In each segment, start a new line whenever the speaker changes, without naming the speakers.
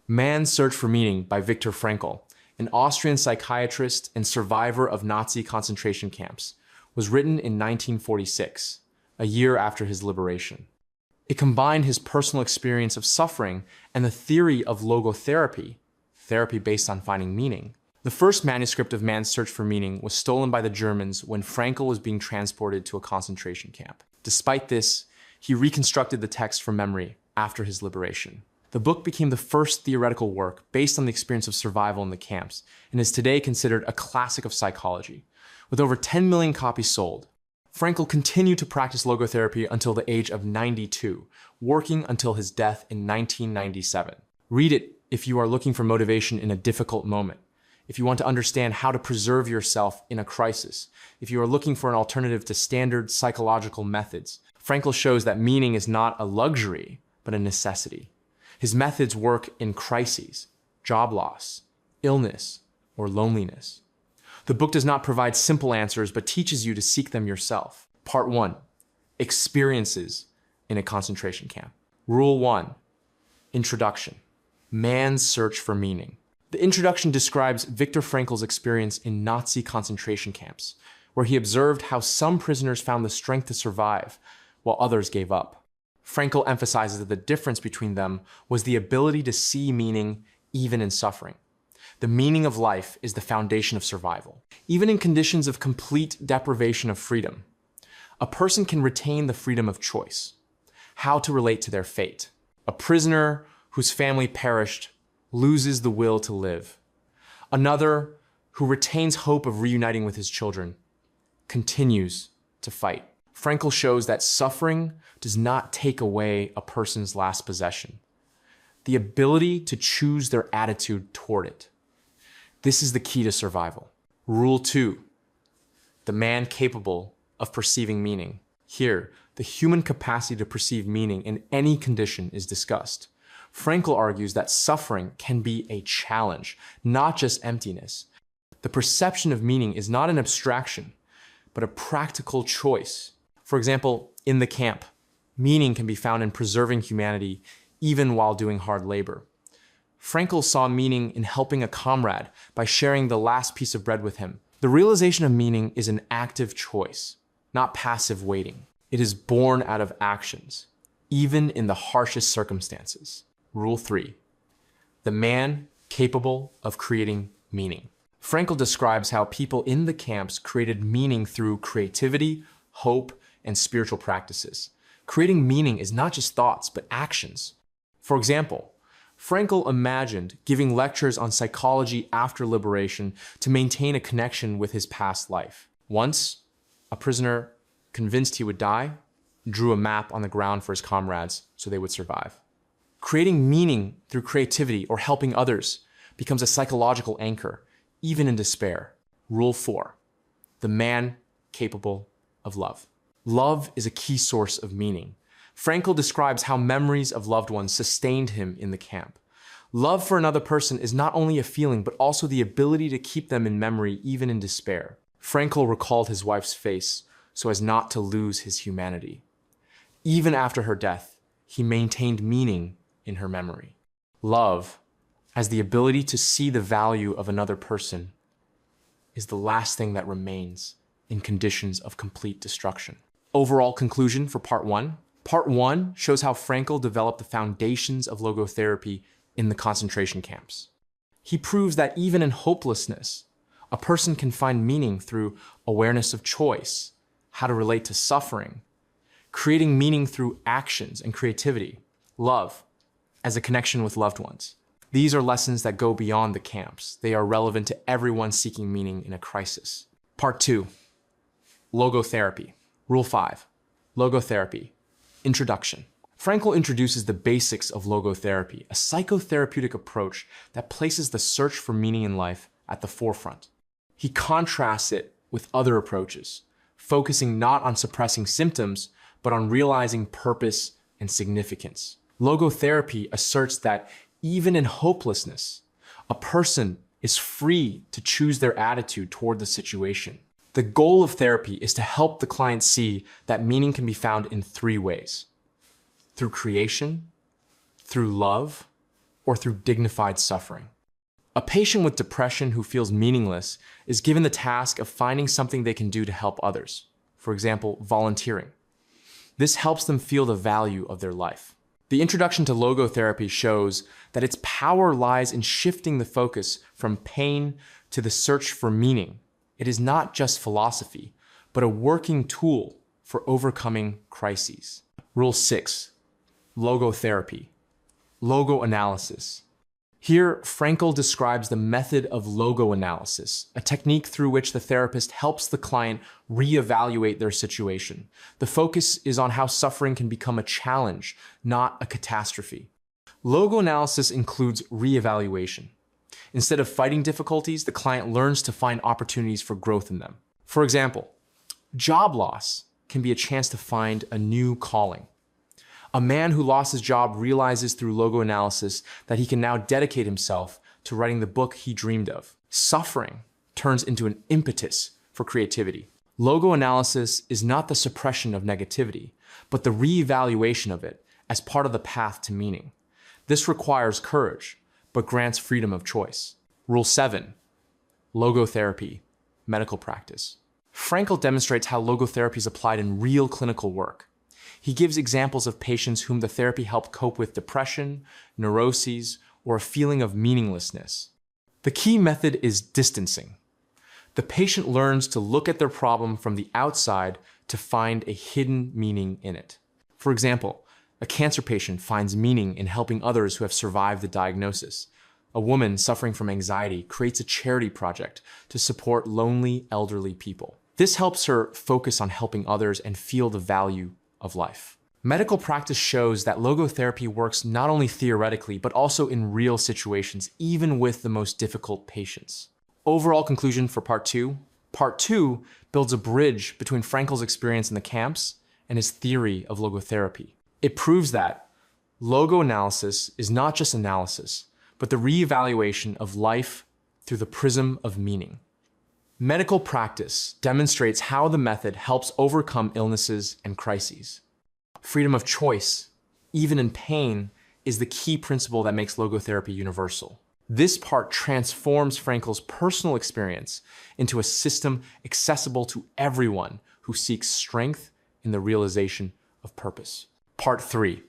Man's Search for Meaning by Viktor Frankl, an Austrian psychiatrist and survivor of Nazi concentration camps, was written in 1946, a year after his liberation. It combined his personal experience of suffering and the theory of logotherapy, therapy based on finding meaning. The first manuscript of Man's Search for Meaning was stolen by the Germans when Frankl was being transported to a concentration camp. Despite this, he reconstructed the text from memory after his liberation. The book became the first theoretical work based on the experience of survival in the camps and is today considered a classic of psychology. With over 10 million copies sold, Frankl continued to practice logotherapy until the age of 92, working until his death in 1997. Read it if you are looking for motivation in a difficult moment, if you want to understand how to preserve yourself in a crisis, if you are looking for an alternative to standard psychological methods. Frankl shows that meaning is not a luxury, but a necessity. His methods work in crises, job loss, illness, or loneliness. The book does not provide simple answers, but teaches you to seek them yourself. Part 1. Experiences in a concentration camp. Rule 1. Introduction. Man's Search for Meaning. The introduction describes Viktor Frankl's experience in Nazi concentration camps, where he observed how some prisoners found the strength to survive, while others gave up. Frankl emphasizes that the difference between them was the ability to see meaning even in suffering. The meaning of life is the foundation of survival. Even in conditions of complete deprivation of freedom, a person can retain the freedom of choice, how to relate to their fate. A prisoner whose family perished loses the will to live. Another, who retains hope of reuniting with his children, continues to fight. Frankl shows that suffering does not take away a person's last possession, the ability to choose their attitude toward it. This is the key to survival. Rule 2. The man capable of perceiving meaning. Here, the human capacity to perceive meaning in any condition is discussed. Frankl argues that suffering can be a challenge, not just emptiness. The perception of meaning is not an abstraction, but a practical choice. For example, in the camp, meaning can be found in preserving humanity even while doing hard labor. Frankl saw meaning in helping a comrade by sharing the last piece of bread with him. The realization of meaning is an active choice, not passive waiting. It is born out of actions, even in the harshest circumstances. Rule 3. The man capable of creating meaning. Frankl describes how people in the camps created meaning through creativity, hope, and spiritual practices. Creating meaning is not just thoughts, but actions. For example, Frankl imagined giving lectures on psychology after liberation to maintain a connection with his past life. Once, a prisoner, convinced he would die, drew a map on the ground for his comrades so they would survive. Creating meaning through creativity or helping others becomes a psychological anchor, even in despair. Rule 4. The man capable of love. Love is a key source of meaning. Frankl describes how memories of loved ones sustained him in the camp. Love for another person is not only a feeling, but also the ability to keep them in memory even in despair. Frankl recalled his wife's face so as not to lose his humanity. Even after her death, he maintained meaning in her memory. Love, as the ability to see the value of another person, is the last thing that remains in conditions of complete destruction. Overall conclusion for Part 1. Part 1 shows how Frankl developed the foundations of logotherapy in the concentration camps. He proves that even in hopelessness, a person can find meaning through awareness of choice, how to relate to suffering, creating meaning through actions and creativity, love, as a connection with loved ones. These are lessons that go beyond the camps. They are relevant to everyone seeking meaning in a crisis. Part 2. Logotherapy. Rule 5. Logotherapy. Introduction. Frankl introduces the basics of logotherapy, a psychotherapeutic approach that places the search for meaning in life at the forefront. He contrasts it with other approaches, focusing not on suppressing symptoms, but on realizing purpose and significance. Logotherapy asserts that even in hopelessness, a person is free to choose their attitude toward the situation. The goal of therapy is to help the client see that meaning can be found in 3 ways: through creation, through love, or through dignified suffering. A patient with depression who feels meaningless is given the task of finding something they can do to help others, for example, volunteering. This helps them feel the value of their life. The introduction to logotherapy shows that its power lies in shifting the focus from pain to the search for meaning. It is not just philosophy, but a working tool for overcoming crises. Rule 6, logotherapy, logo-analysis. Here, Frankl describes the method of logo-analysis, a technique through which the therapist helps the client reevaluate their situation. The focus is on how suffering can become a challenge, not a catastrophe. Logo-analysis includes reevaluation. Instead of fighting difficulties, the client learns to find opportunities for growth in them. For example, job loss can be a chance to find a new calling. A man who lost his job realizes through logo analysis that he can now dedicate himself to writing the book he dreamed of. Suffering turns into an impetus for creativity. Logo analysis is not the suppression of negativity, but the reevaluation of it as part of the path to meaning. This requires courage, but grants freedom of choice. Rule 7, logotherapy, medical practice. Frankl demonstrates how logotherapy is applied in real clinical work. He gives examples of patients whom the therapy helped cope with depression, neuroses, or a feeling of meaninglessness. The key method is distancing. The patient learns to look at their problem from the outside to find a hidden meaning in it. For example, a cancer patient finds meaning in helping others who have survived the diagnosis. A woman suffering from anxiety creates a charity project to support lonely, elderly people. This helps her focus on helping others and feel the value of life. Medical practice shows that logotherapy works not only theoretically, but also in real situations, even with the most difficult patients. Overall conclusion for part 2. Part 2 builds a bridge between Frankl's experience in the camps and his theory of logotherapy. It proves that logo analysis is not just analysis, but the reevaluation of life through the prism of meaning. Medical practice demonstrates how the method helps overcome illnesses and crises. Freedom of choice, even in pain, is the key principle that makes logotherapy universal. This part transforms Frankl's personal experience into a system accessible to everyone who seeks strength in the realization of purpose. Part 3,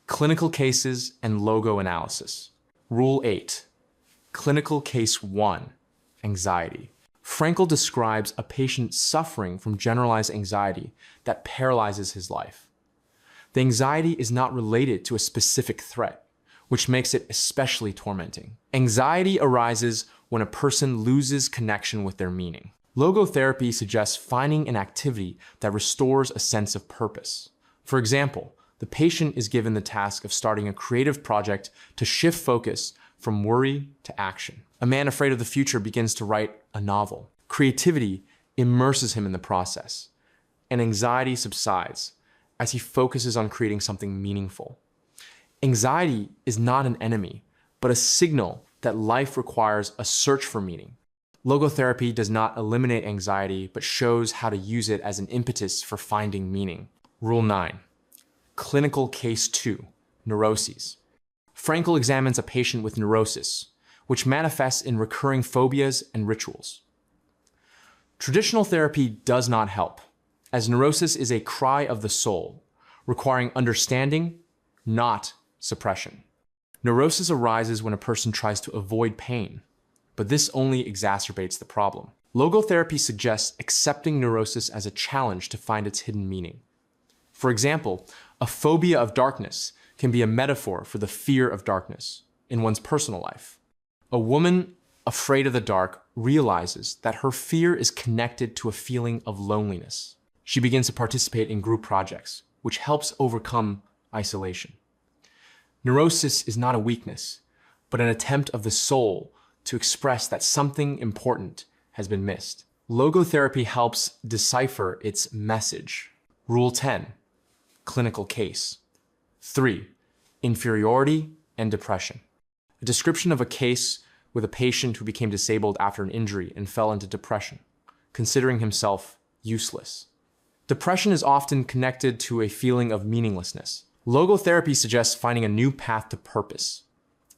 clinical cases and logo analysis. Rule 8, clinical case 1, anxiety. Frankl describes a patient suffering from generalized anxiety that paralyzes his life. The anxiety is not related to a specific threat, which makes it especially tormenting. Anxiety arises when a person loses connection with their meaning. Logotherapy suggests finding an activity that restores a sense of purpose. For example, the patient is given the task of starting a creative project to shift focus from worry to action. A man afraid of the future begins to write a novel. Creativity immerses him in the process, and anxiety subsides as he focuses on creating something meaningful. Anxiety is not an enemy, but a signal that life requires a search for meaning. Logotherapy does not eliminate anxiety, but shows how to use it as an impetus for finding meaning. Rule 9, clinical case 2, neuroses. Frankl examines a patient with neurosis, which manifests in recurring phobias and rituals. Traditional therapy does not help, as neurosis is a cry of the soul, requiring understanding, not suppression. Neurosis arises when a person tries to avoid pain, but this only exacerbates the problem. Logotherapy suggests accepting neurosis as a challenge to find its hidden meaning. For example, a phobia of darkness can be a metaphor for the fear of darkness in one's personal life. A woman afraid of the dark realizes that her fear is connected to a feeling of loneliness. She begins to participate in group projects, which helps overcome isolation. Neurosis is not a weakness, but an attempt of the soul to express that something important has been missed. Logotherapy helps decipher its message. Rule 10, clinical case. 3, inferiority and depression. A description of a case with a patient who became disabled after an injury and fell into depression, considering himself useless. Depression is often connected to a feeling of meaninglessness. Logotherapy suggests finding a new path to purpose.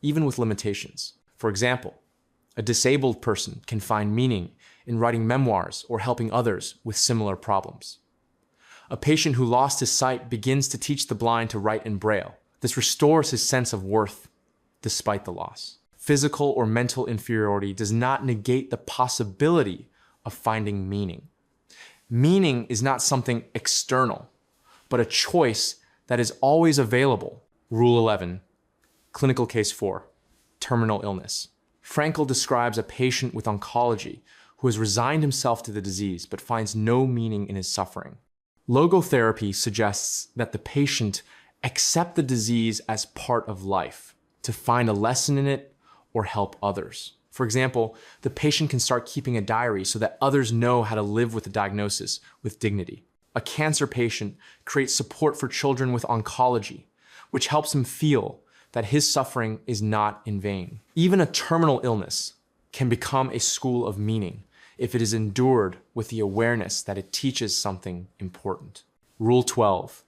even with limitations. For example, a disabled person can find meaning in writing memoirs or helping others with similar problems. A patient who lost his sight begins to teach the blind to write in Braille. This restores his sense of worth despite the loss. Physical or mental inferiority does not negate the possibility of finding meaning. Meaning is not something external, but a choice that is always available. Rule 11, clinical case 4, terminal illness. Frankl describes a patient with oncology who has resigned himself to the disease but finds no meaning in his suffering. Logotherapy suggests that the patient accept the disease as part of life, to find a lesson in it or help others. For example, the patient can start keeping a diary so that others know how to live with the diagnosis with dignity. A cancer patient creates support for children with oncology, which helps him feel that his suffering is not in vain. Even a terminal illness can become a school of meaning if it is endured with the awareness that it teaches something important. Rule 12,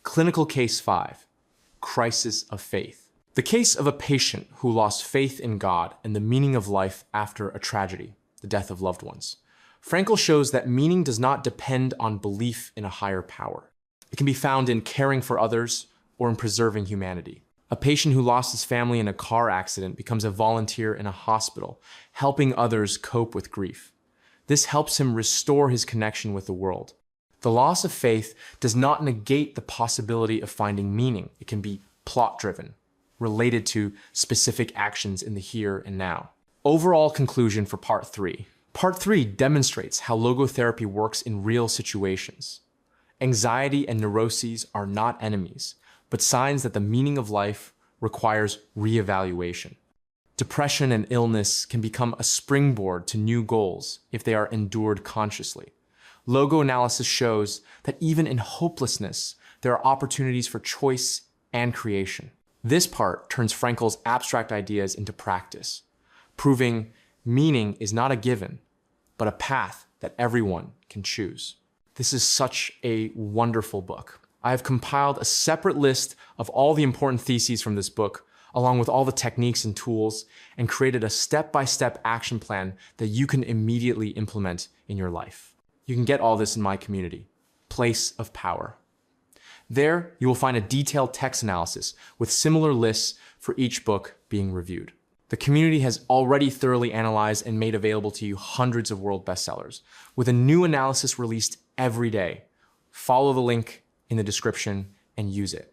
clinical case 5, crisis of faith. The case of a patient who lost faith in God and the meaning of life after a tragedy, the death of loved ones. Frankl shows that meaning does not depend on belief in a higher power. It can be found in caring for others or in preserving humanity. A patient who lost his family in a car accident becomes a volunteer in a hospital, helping others cope with grief. This helps him restore his connection with the world. The loss of faith does not negate the possibility of finding meaning. It can be plot-driven, related to specific actions in the here and now. Overall conclusion for Part 3. Part 3 demonstrates how logotherapy works in real situations. Anxiety and neuroses are not enemies, but signs that the meaning of life requires reevaluation. Depression and illness can become a springboard to new goals if they are endured consciously. Logo analysis shows that even in hopelessness, there are opportunities for choice and creation. This part turns Frankl's abstract ideas into practice, proving meaning is not a given, but a path that everyone can choose. This is such a wonderful book. I have compiled a separate list of all the important theses from this book, along with all the techniques and tools, and created a step-by-step action plan that you can immediately implement in your life. You can get all this in my community, Place of Power. There, you will find a detailed text analysis with similar lists for each book being reviewed. The community has already thoroughly analyzed and made available to you hundreds of world bestsellers, with a new analysis released every day. Follow the link in the description and use it.